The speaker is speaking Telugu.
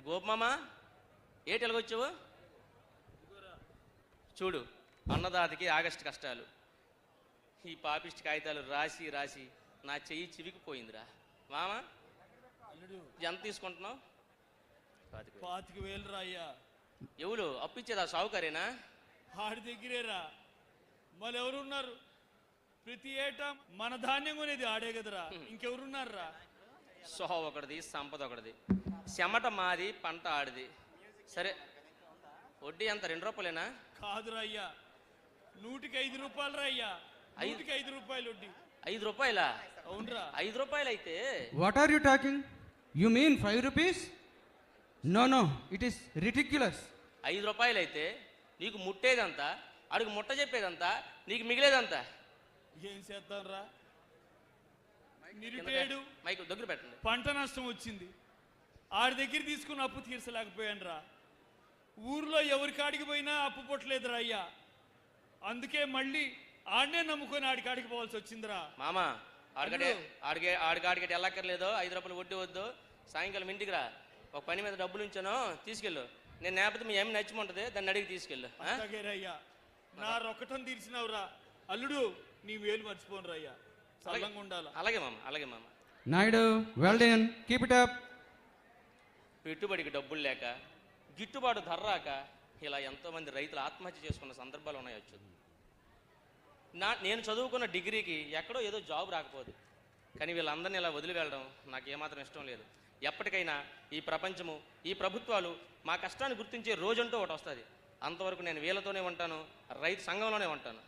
గోపమామ ఏటి ఎలాగొచ్చావు? చూడు, అన్నదాతకి ఆగస్టు కష్టాలు. ఈ పాపిష్టి కాగితాలు రాసి రాసి నా చెయ్యి చివికిపోయిందిరా. మామ ఎంత తీసుకుంటున్నావు? 25,000 రా అయ్యా. ఎవరు అప్పిచ్చేదా? సావుకారేనా? ఆడి దగ్గరేరా. మళ్ళీ ఎవరున్నారు? ప్రతి ఏటా మన ధాన్యం కొనేది ఆడే కదరా, ఇంకెవరున్నారా? సోహ ఒకటిది, సంపద ఒకటిది. చెమట మాది, పంట ఆడిది. సరే, వడ్డీ ఎంత? 2 రూపాయలేనా? కాదురా అయ్యా, 100కి 5 రూపాయలు రా అయ్యా. 100కి 5 రూపాయలు వడ్డీ. 5 రూపాయలా? అవునరా. 5 రూపాయలు అయితే What are you talking? You mean 5 rupees? No, it is ridiculous. 5 రూపాయలు అయితే నీకు ముట్టేదంతా, అడుగు ముట్ట చెప్పేదంతా, నీకు మిగిలేదంతా. ఏం చేద్దాం రా? నిరుపేడు మైకు దగ్గర పెట్టండి. పంట నష్టం వచ్చింది, ఆడి దగ్గర తీసుకుని అప్పు తీర్చలేకపోయాను రా. ఊర్లో ఎవరి కాడికి పోయినా అప్పు పుట్టలేదురా అయ్యా. అందుకే మళ్ళీ ఆడనే నమ్ముకొని ఆడికాడికి పోవాల్సి వచ్చిందిరా. మామ ఆడికాడికి వెళ్ళక్కర్లేదు. 5 రూపాయలు వడ్డీ వద్దు. సాయంకాలం ఇంటికి రా, ఒక పని మీద డబ్బులు ఉంచాను, తీసుకెళ్ళు. నేను నేపథ్య మీ ఏమి నచ్చిమంటది, దాన్ని అడిగి తీసుకెళ్ళు. అయ్యా, నా రొక్కటం తీర్చినవురా. అల్లుడు, నీ వేలు మర్చిపోను రా అయ్యా. సల్లంగా ఉండాలి. అలాగే మామ, అలాగే మామ. Naidu, well done. Keep it up. పెట్టుబడికి డబ్బులు లేక, గిట్టుబాటు ధర రాక ఇలా ఎంతోమంది రైతులు ఆత్మహత్య చేసుకున్న సందర్భాలు ఉన్నాయి. వచ్చేది నేను చదువుకున్న డిగ్రీకి ఎక్కడో ఏదో జాబ్ రాకపోదు, కానీ వీళ్ళందరినీ ఇలా వదిలి వెళ్ళడం నాకు ఏమాత్రం ఇష్టం లేదు. ఎప్పటికైనా ఈ ప్రపంచము, ఈ ప్రభుత్వాలు మా కష్టాన్ని గుర్తించే రోజంటూ ఒకటి వస్తుంది. అంతవరకు నేను వీళ్ళతోనే ఉంటాను, రైతు సంఘంలోనే ఉంటాను.